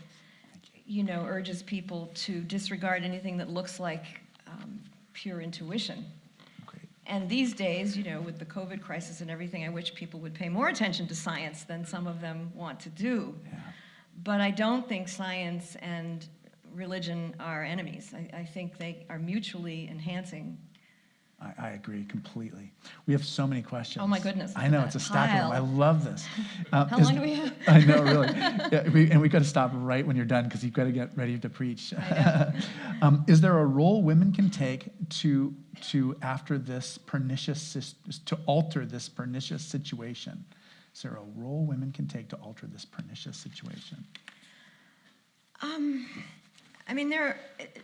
urges people to disregard anything that looks like pure intuition. Great. And these days, with the COVID crisis and everything, I wish people would pay more attention to science than some of them want to do. Yeah. But I don't think science and religion are enemies. I think they are mutually enhancing. I agree completely. We have so many questions. Oh my goodness. I know, it's a stack of them. I love this. How long do we have? I know, really. Yeah, we've got to stop right when you're done because you've got to get ready to preach. Is there a role women can take to after this to alter this pernicious situation? Is there a role women can take to alter this pernicious situation? I mean,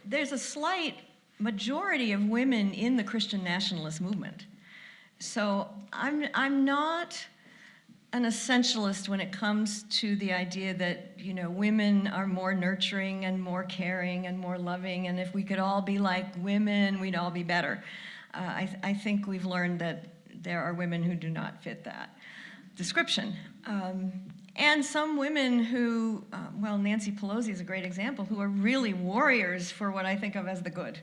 there's a slight majority of women in the Christian nationalist movement. So I'm not an essentialist when it comes to the idea that, women are more nurturing and more caring and more loving, and if we could all be like women, we'd all be better. I think we've learned that there are women who do not fit that description. And some women who, Nancy Pelosi is a great example, who are really warriors for what I think of as the good.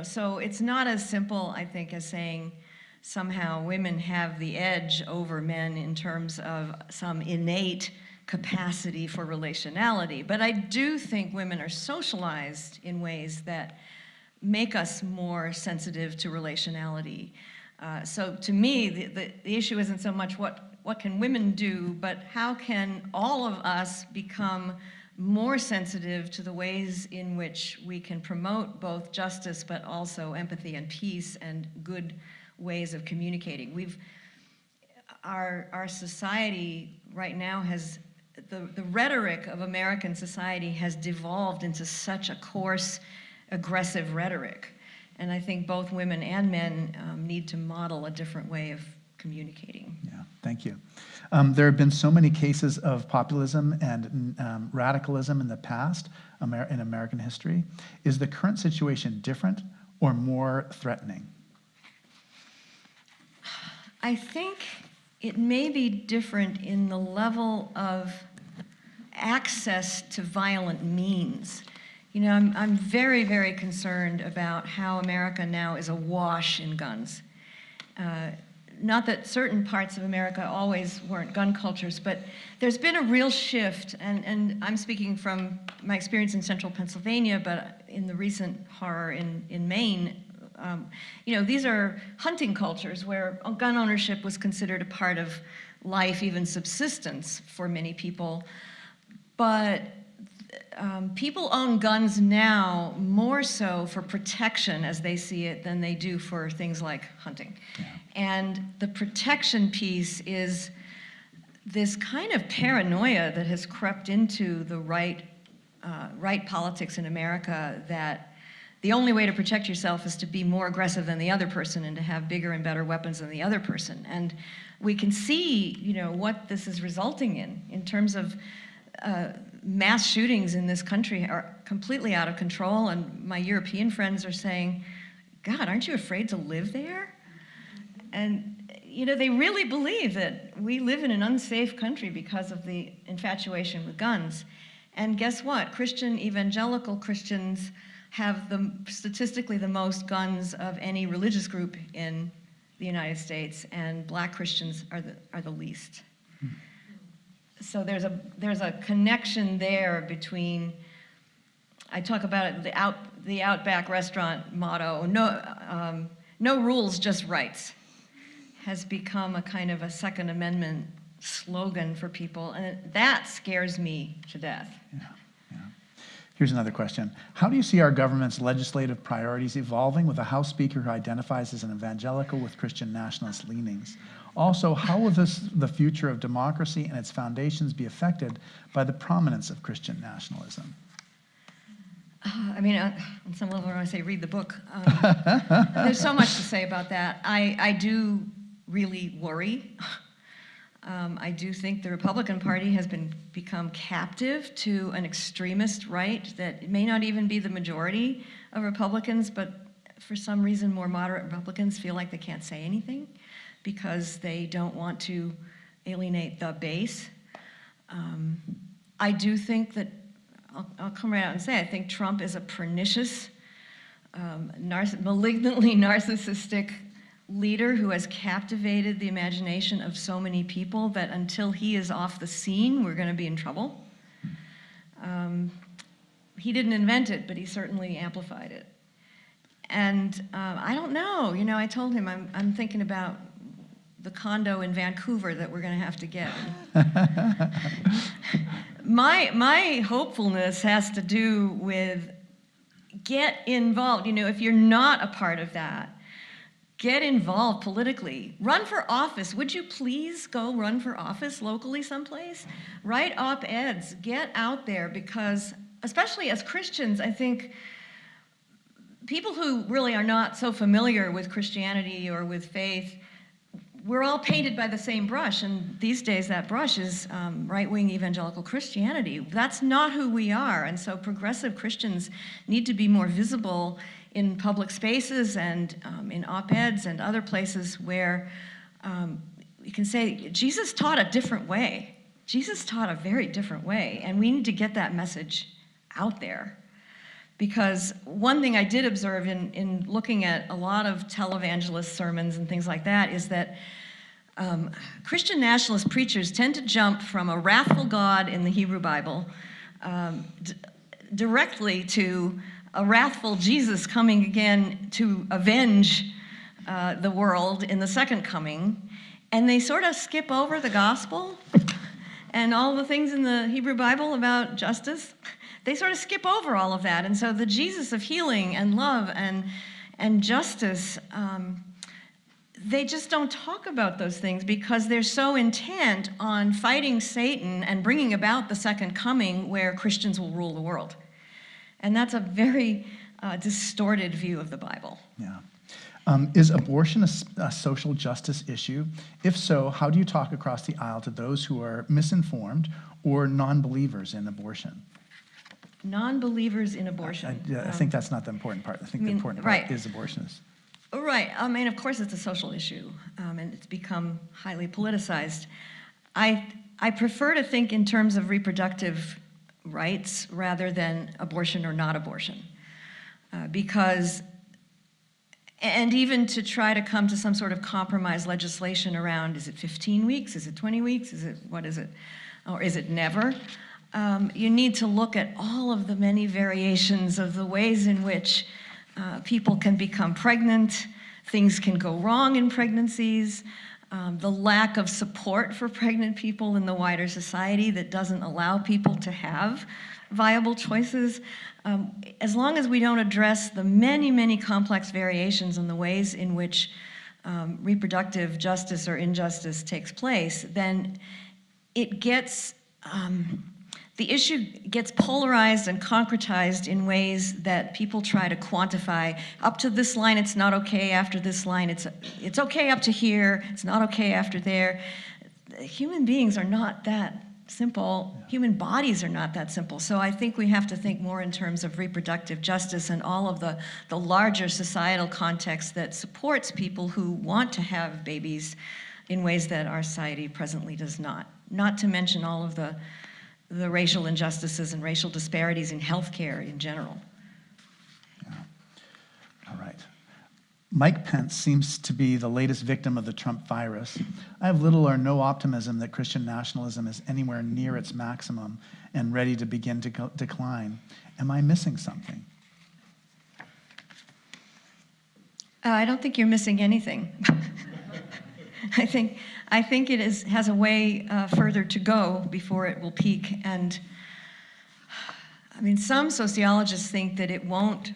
So it's not as simple, I think, as saying somehow women have the edge over men in terms of some innate capacity for relationality. But I do think women are socialized in ways that make us more sensitive to relationality. So to me, the issue isn't so much what can women do, but how can all of us become more sensitive to the ways in which we can promote both justice, but also empathy and peace and good ways of communicating. Our society right now has the rhetoric of American society has devolved into such a coarse, aggressive rhetoric. And I think both women and men need to model a different way of communicating. Yeah, thank you. There have been so many cases of populism and radicalism in the past in American history. Is the current situation different or more threatening? I think it may be different in the level of access to violent means. You know, I'm very, very concerned about how America now is awash in guns. Not that certain parts of America always weren't gun cultures, but there's been a real shift, and I'm speaking from my experience in central Pennsylvania, but in the recent horror in Maine, you know, these are hunting cultures where gun ownership was considered a part of life, even subsistence for many people. But people own guns now more so for protection, as they see it, than they do for things like hunting. Yeah. And the protection piece is this kind of paranoia that has crept into the right politics in America, that the only way to protect yourself is to be more aggressive than the other person and to have bigger and better weapons than the other person. And we can see, you know, what this is resulting in terms of mass shootings in this country are completely out of control. And my European friends are saying, God, aren't you afraid to live there? And, you know, they really believe that we live in an unsafe country because of the infatuation with guns. And guess what? Evangelical Christians have statistically the most guns of any religious group in the United States, and Black Christians are the least. So there's a connection there between, I talk about it, the Outback restaurant motto, no rules, just rights, has become a kind of a Second Amendment slogan for people, and that scares me to death. Yeah. Here's another question. How do you see our government's legislative priorities evolving with a House Speaker who identifies as an evangelical with Christian nationalist leanings? Also, how will the future of democracy and its foundations be affected by the prominence of Christian nationalism? I mean, on some level, when I say read the book, there's so much to say about that. I do really worry. I do think the Republican Party has become captive to an extremist right that may not even be the majority of Republicans, but for some reason more moderate Republicans feel like they can't say anything because they don't want to alienate the base. I do think that, I'll come right out and say, I think Trump is a pernicious, malignantly narcissistic leader who has captivated the imagination of so many people that until he is off the scene, we're going to be in trouble. He didn't invent it, but he certainly amplified it. And I don't know, you know, I told him I'm thinking about the condo in Vancouver that we're going to have to get. My hopefulness has to do with get involved. You know, if you're not a part of that, get involved politically. Run for office. Would you please go run for office locally someplace? Write op-eds. Get out there, because especially as Christians, I think people who really are not so familiar with Christianity or with faith, we're all painted by the same brush, and these days that brush is right-wing evangelical Christianity. That's not who we are, and so progressive Christians need to be more visible in public spaces and in op-eds and other places where you can say, Jesus taught a different way. Jesus taught a very different way, and we need to get that message out there. Because one thing I did observe in looking at a lot of televangelist sermons and things like that is that Christian nationalist preachers tend to jump from a wrathful God in the Hebrew Bible directly to a wrathful Jesus coming again to avenge the world in the second coming, and they sort of skip over the gospel and all the things in the Hebrew Bible about justice. They sort of skip over all of that, and so the Jesus of healing and love and justice, they just don't talk about those things because they're so intent on fighting Satan and bringing about the second coming where Christians will rule the world. And that's a very distorted view of the Bible. Yeah. Is abortion a social justice issue? If so, how do you talk across the aisle to those who are misinformed or non-believers in abortion? Non-believers in abortion. I think that's not the important part. I think the important part is abortionists. Right. I mean, of course, it's a social issue, and it's become highly politicized. I prefer to think in terms of reproductive rights rather than abortion or not abortion, because, and even to try to come to some sort of compromise legislation around, is it 15 weeks, is it 20 weeks, what is it, or is it never? You need to look at all of the many variations of the ways in which people can become pregnant, things can go wrong in pregnancies, the lack of support for pregnant people in the wider society that doesn't allow people to have viable choices. As long as we don't address the many, many complex variations in the ways in which reproductive justice or injustice takes place, then it gets, the issue gets polarized and concretized in ways that people try to quantify. Up to this line, it's not okay. After this line, it's okay up to here. It's not okay after there. Human beings are not that simple. Yeah. Human bodies are not that simple. So I think we have to think more in terms of reproductive justice and all of the larger societal context that supports people who want to have babies in ways that our society presently does not. Not to mention all of the racial injustices and racial disparities in healthcare in general. Yeah. All right. Mike Pence seems to be the latest victim of the Trump virus. I have little or no optimism that Christian nationalism is anywhere near its maximum and ready to begin to decline. Am I missing something? I don't think you're missing anything. I think it has a way further to go before it will peak. And I mean, some sociologists think that it won't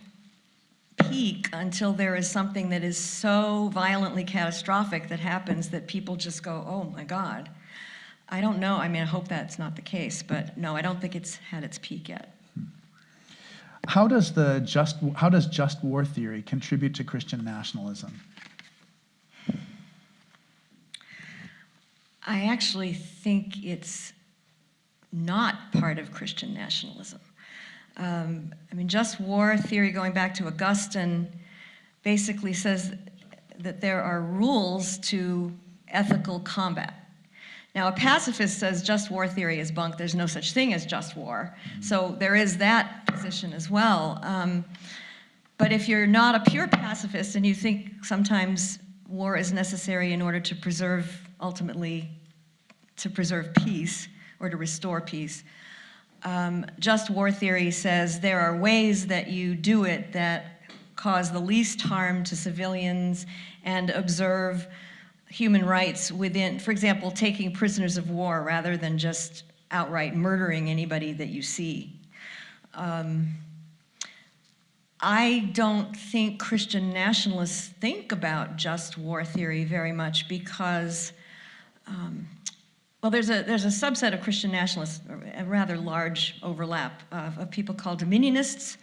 peak until there is something that is so violently catastrophic that happens that people just go, oh my God. I don't know. I mean, I hope that's not the case, but no, I don't think it's had its peak yet. How does just war theory contribute to Christian nationalism? I actually think it's not part of Christian nationalism. I mean, just war theory, going back to Augustine, basically says that there are rules to ethical combat. Now, a pacifist says just war theory is bunk. There's no such thing as just war. So there is that position as well. But if you're not a pure pacifist and you think sometimes war is necessary in order to preserve, ultimately, to preserve peace or to restore peace, just war theory says there are ways that you do it that cause the least harm to civilians and observe human rights within, for example, taking prisoners of war rather than just outright murdering anybody that you see. I don't think Christian nationalists think about just war theory very much because well, there's a subset of Christian nationalists, a rather large overlap of people called dominionists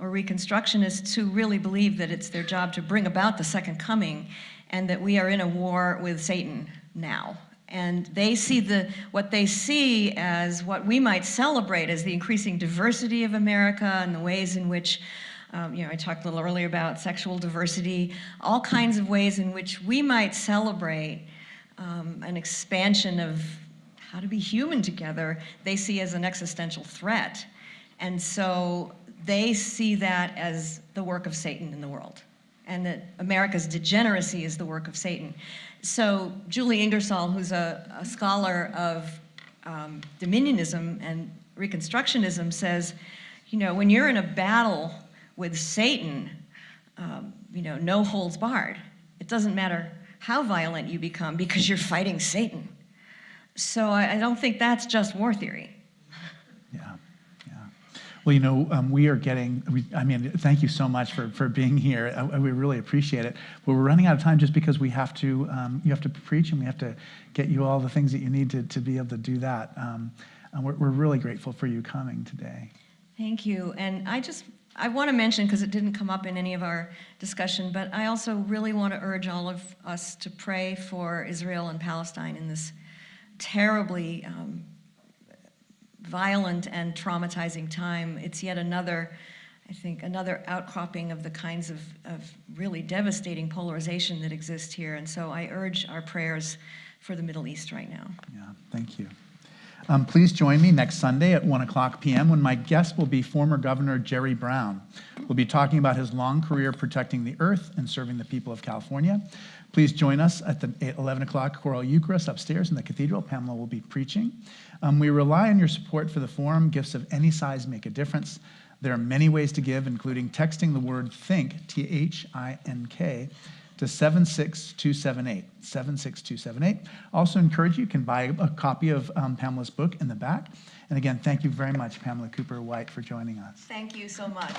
or reconstructionists who really believe that it's their job to bring about the second coming and that we are in a war with Satan now. And they see what they see as what we might celebrate as the increasing diversity of America and the ways in which, I talked a little earlier about sexual diversity, all kinds of ways in which we might celebrate an expansion of how to be human together, they see as an existential threat. And so they see that as the work of Satan in the world, and that America's degeneracy is the work of Satan. So Julie Ingersoll, who's a scholar of dominionism and reconstructionism, says, when you're in a battle with Satan, no holds barred. It doesn't matter how violent you become because you're fighting Satan. So I don't think that's just war theory. Yeah. Well, we are getting, thank you so much for being here. We really appreciate it. But we're running out of time just because we have to, you have to preach and we have to get you all the things that you need to be able to do that. And we're really grateful for you coming today. Thank you. And I want to mention, because it didn't come up in any of our discussion, but I also really want to urge all of us to pray for Israel and Palestine in this terribly violent and traumatizing time. It's yet another outcropping of the kinds of really devastating polarization that exist here. And so I urge our prayers for the Middle East right now. Yeah, thank you. Please join me next Sunday at 1:00 p.m. when my guest will be former Governor Jerry Brown. We'll be talking about his long career protecting the earth and serving the people of California. Please join us at the 11 o'clock Choral Eucharist upstairs in the cathedral. Pamela will be preaching. We rely on your support for the forum. Gifts of any size make a difference. There are many ways to give, including texting the word THINK, T-H-I-N-K, to 76278, 76278. Also encourage you can buy a copy of Pamela's book in the back. And again, thank you very much, Pamela Cooper-White, for joining us. Thank you so much.